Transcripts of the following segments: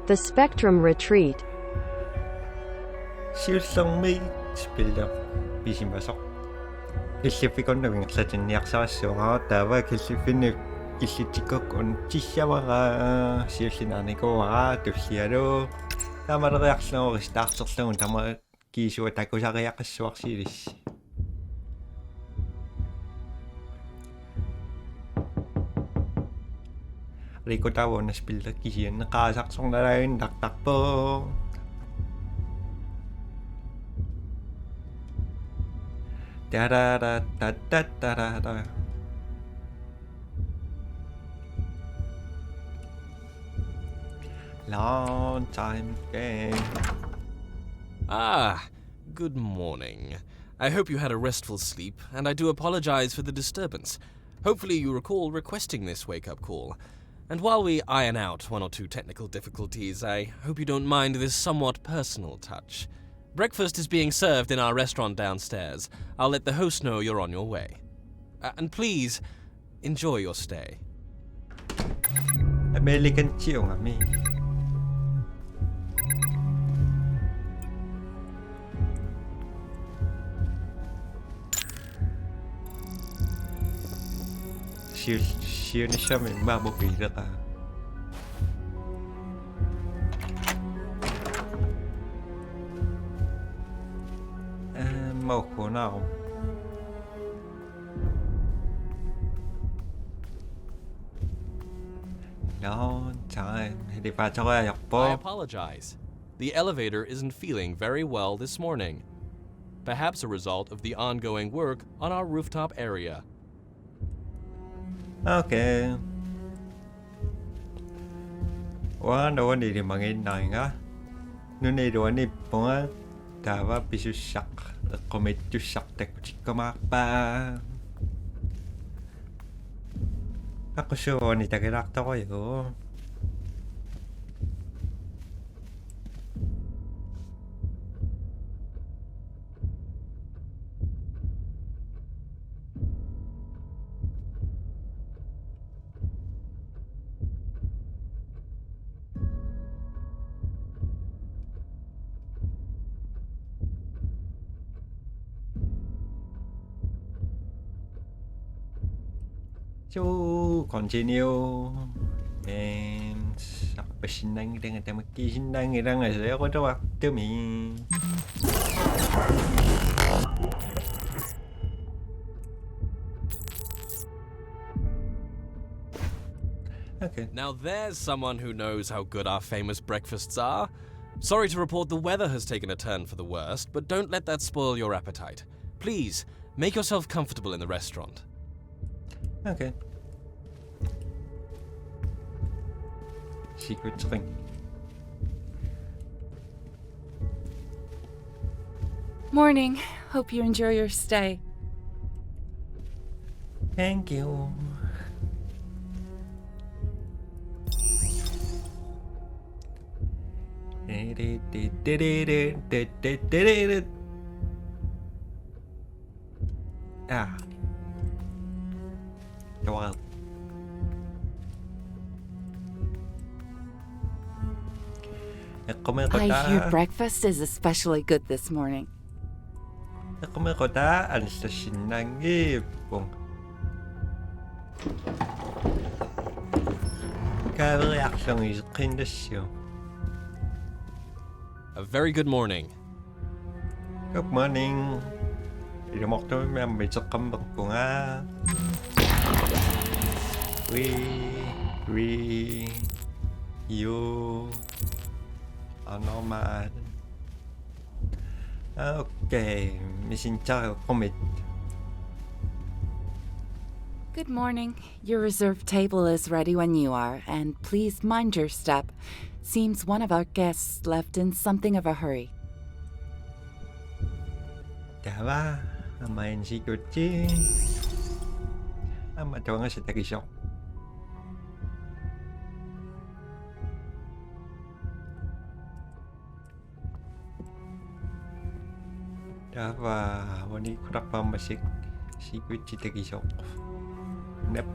The Spectrum Retreat. Siullermi spiller pisimasoq killiffikonnugiнгерлатинниарсарассуара таава киллиффинни киллитиккок ун тиллавара сиуллинарникуара туллиалу тамалериарлуорис таартерлугун тама киисуа такусариақассуарсиилис рикотавона спиллер кисианнеқаасарсорналагин тартарпоо Da-da-da-da-da-da-da. Long time game. Ah, good morning. I hope you had a restful sleep, and I do apologize for the disturbance. Hopefully you recall requesting this wake-up call. And while we iron out one or two technical difficulties, I hope you don't mind this somewhat personal touch. Breakfast is being served in our restaurant downstairs. I'll let the host know you're on your way. And please, enjoy your stay. American chiongami. Siêu nó sao mình ba bộ vị đó ta. Màu khổ nào Long time. Đi vào cho ai học I bố. apologize. The elevator isn't feeling very well this morning. Perhaps a result of the ongoing work on our rooftop area. Okay. Wa no ni di mangin nai nga. Nu ni do ni ponga tawa bisu sak. Kometu sak tek chikamakpa. Ako sure ni tagirakta ko yo. So continue and sakpasinang dengan tamakisinang irang saya ko to waktu mi. Okay. Now there's someone who knows how good our famous breakfasts are. Sorry to report the weather has taken a turn for the worst, but don't let that spoil your appetite. Please, make yourself comfortable in the restaurant. Okay. Secret ring. Morning. Hope you enjoy your stay. Thank you. Ah. Wow. I hear breakfast is especially good this morning. A very good morning. Good morning. You are nomad. Okay, missing child commit. Good morning. Your reserved table is ready when you are, and please mind your step. Seems one of our guests left in something of a hurry. Dawa, main security. Ama doang sa tagisok. Dawa, wani kurak pamasik security tagisok. Nep.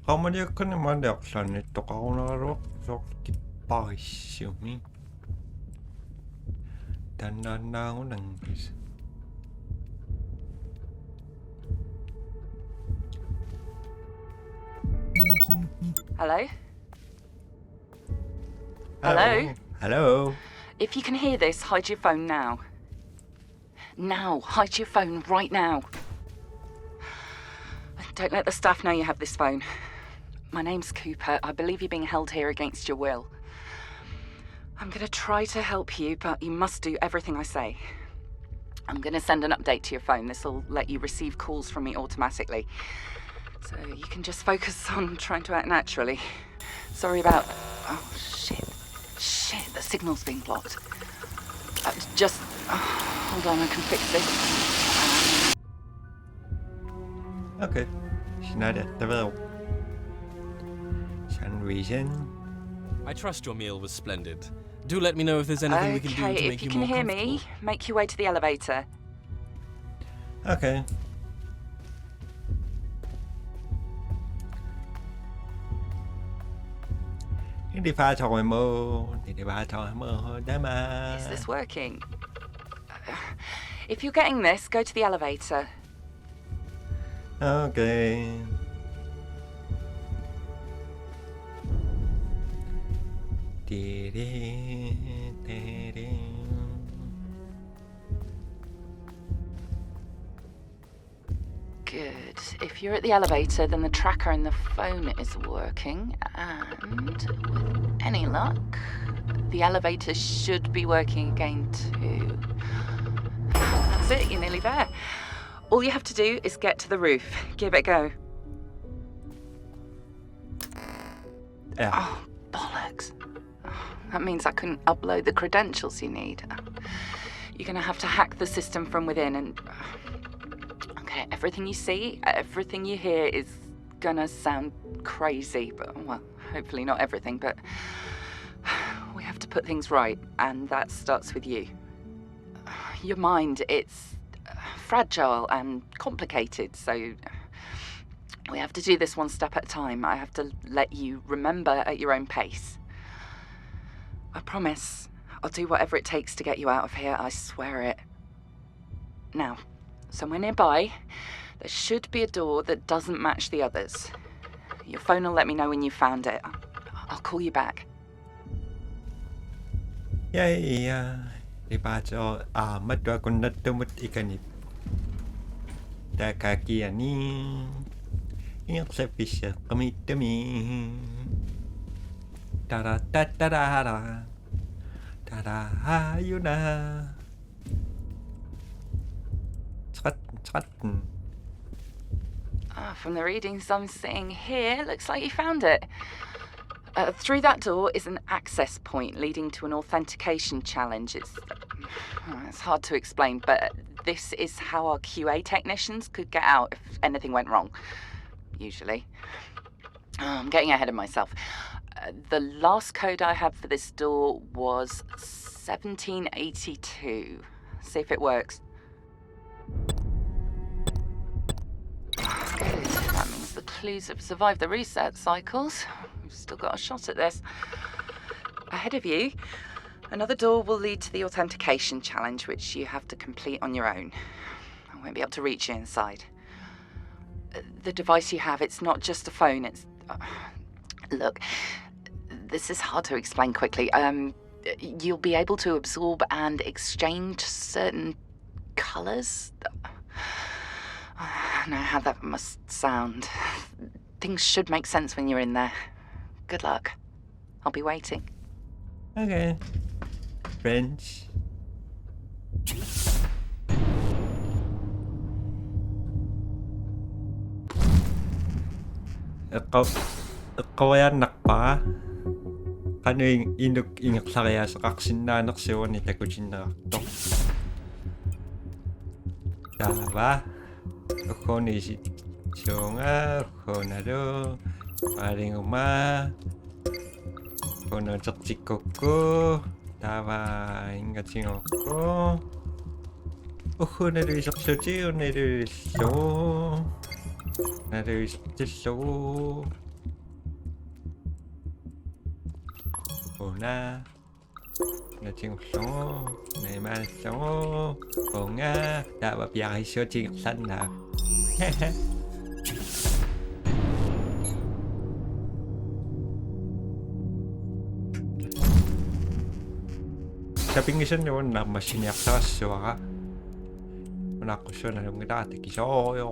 Qamaliakkani maaliaqsarnittoqaruneraruq soortikipparissuumi tannaannaagunangis Hello? Hello? Hello. If you can hear this, hide your phone now. Now, hide your phone right now. Don't let the staff know you have this phone. My name's Cooper. I believe you're being held here against your will. I'm gonna try to help you, but you must do everything I say. I'm gonna send an update to your phone. This'll let you receive calls from me automatically. So you can just focus on trying to act naturally. Sorry about... Oh, shit. Shit, the signal's being blocked. Just... hold on, I can fix this. Okay. Sinadetavil. Sunreason. I trust your meal was splendid. Do let me know if there's anything we can do to make you more Okay, if you can hear me, make your way to the elevator. Okay. Đi pha thôi mơ, đi pha thôi mơ đá mà. Is this working? If you're getting this, go to the elevator. Okay. Good. If you're at the elevator, then the tracker and the phone is working, and with any luck, the elevator should be working again too. That's it, you're nearly there. All you have to do is get to the roof. Give it a go. Yeah. Oh, bollocks. That means I couldn't upload the credentials you need. You're gonna have to hack the system from within and... Okay, everything you see, everything you hear is gonna sound crazy, but, well, hopefully not everything, but we have to put things right, and that starts with you. Your mind, it's fragile and complicated, so we have to do this one step at a time. I have to let you remember at your own pace. I promise I'll do whatever it takes to get you out of here, I swear it. Now, somewhere nearby, there should be a door that doesn't match the others. Your phone will let me know when you found it. I'll call you back. Yeah, đi pha cho mất rồi con nứt tôi mất ikanip. Ta cả kia ni. Ini sẽ bisa kami demi. Tada tada tada. Tada ayuna. From the readings I'm seeing here, looks like you found it. Through that door is an access point leading to an authentication challenge. It's hard to explain, but this is how our QA technicians could get out if anything went wrong. Usually. I'm getting ahead of myself. The last code I had for this door was 1782. See if it works. Good. That means the clues have survived the reset cycles. We've still got a shot at this. Ahead of you, another door will lead to the authentication challenge, which you have to complete on your own. I won't be able to reach you inside. The device you have, it's not just a phone, it's... Look, this is hard to explain quickly. You'll be able to absorb and exchange certain colours. I know how that must sound. Things should make sense when you're in there. Good luck. I'll be waiting. Okay. French. Ikaw anak pa. Kano yung inuk saraya sa kaksinnanak siya ni takuchinakto. Diba? Ako ni siya nga, ako na do, paring uma, ako na tsaksiko ko, diba, ingat siya ako. Ako na do isakso siya, na do iso, na do iso. Ona là chuyện số này mà số còn á đã bập dài số chuyện xanh nào Sabi nga siya naman na masiniyak sa aswa. Wala ko siya na mga dati. Kisa oyo.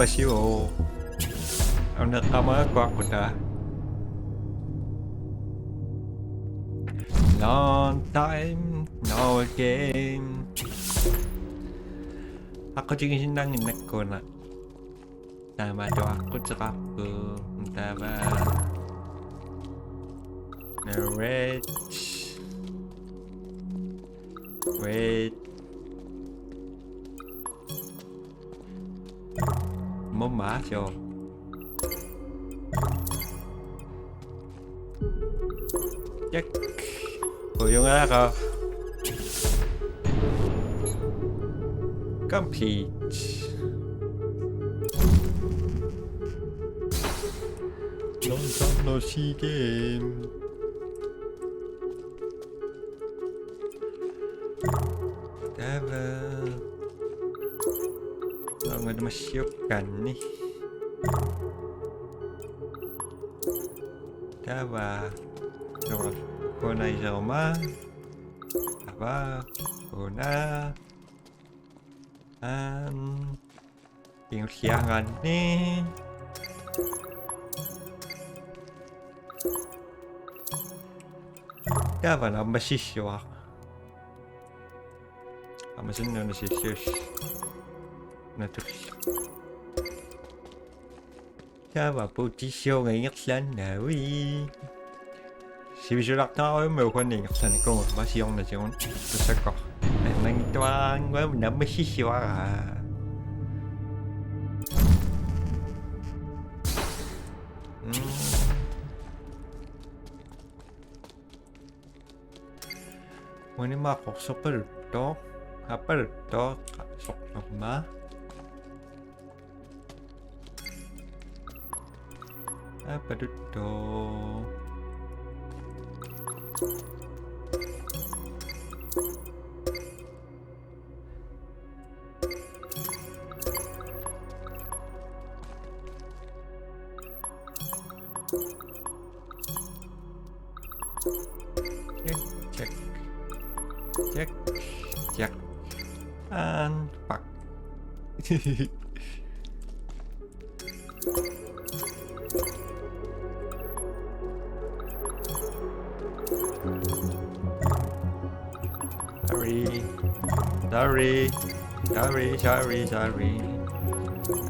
Ba siêu ông đã tao mới qua của ta long time no again aku juga senang nak kona nama doa aku cakap taba narrate wait má cho chắc hồi yung ako complete long time no see game người ta siêu cảnh đi cá và rồi cô này rồi mà và cô na tiếng xe gần đi cá và nó mới xíu à mà xin nó xíu Cha và bố trí siêu ngày nhắc lên nào đi. Chỉ vì đặt nó mèo con này nhắc lên con một bác sĩ ông là chỉ muốn tôi sẽ có. Mình toan với mình đã mới xíu à. Ini mah kok seperti apa itu sok nama apa itu cek and fuck. Sorry.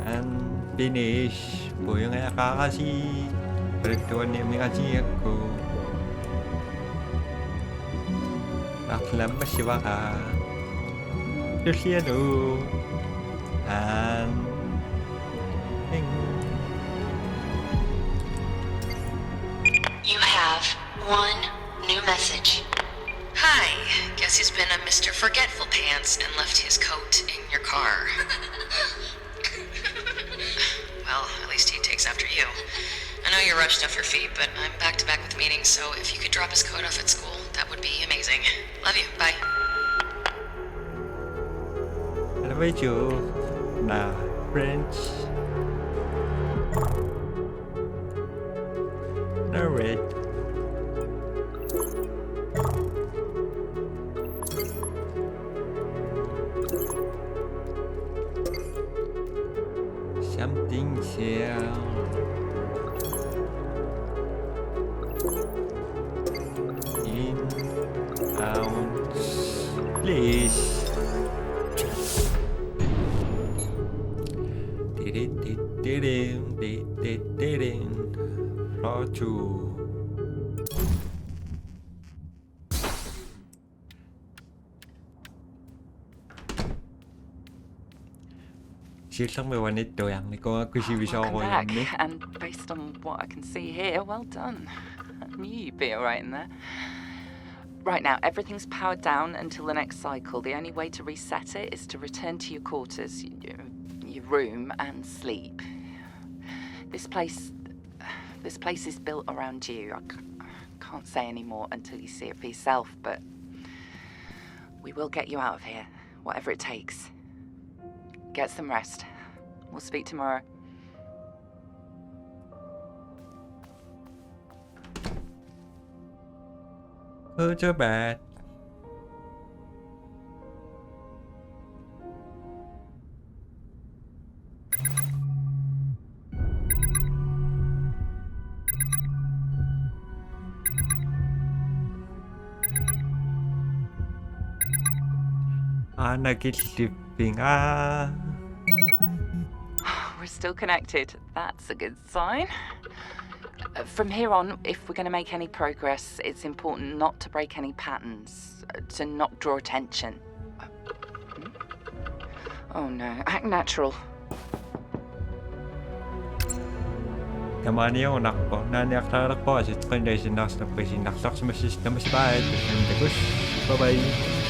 And finish. Po yung nakakasi. Pertuan niya may kasi ako. Naklam ba siya ka? Luciano. And... You have one new message. Hi, guess he's been a Mr. Forgetful Pants and left his coat in your car. Well, at least he takes after you. I know you're rushed off your feet, but I'm back-to-back with meetings, so if you could drop his coat off at school, that would be amazing. Love you, bye. I love you. Nah, French. No red. Something here. In, out, please. Roger. сииллэрмива ниттуярникуа кусивисоорuyarni. And based on what I can see here, well done. I knew you'd be all right in there. Right now, everything's powered down until the next cycle. The only way to reset it is to return to your quarters, your room, and sleep. This place is built around you. I can't say any more until you see it for yourself, but we will get you out of here, whatever it takes. Get some rest. We'll speak tomorrow. Cho bạn. Sleeping. We're still connected. That's a good sign. From here on, if we're going to make any progress, it's important not to break any patterns, to not draw attention. Oh no, act natural. Kamani on nakpo. Nani aktarak po. Asit ko hindi sinaksapisin. Naksaksamasis na mas bayad. Bye bye.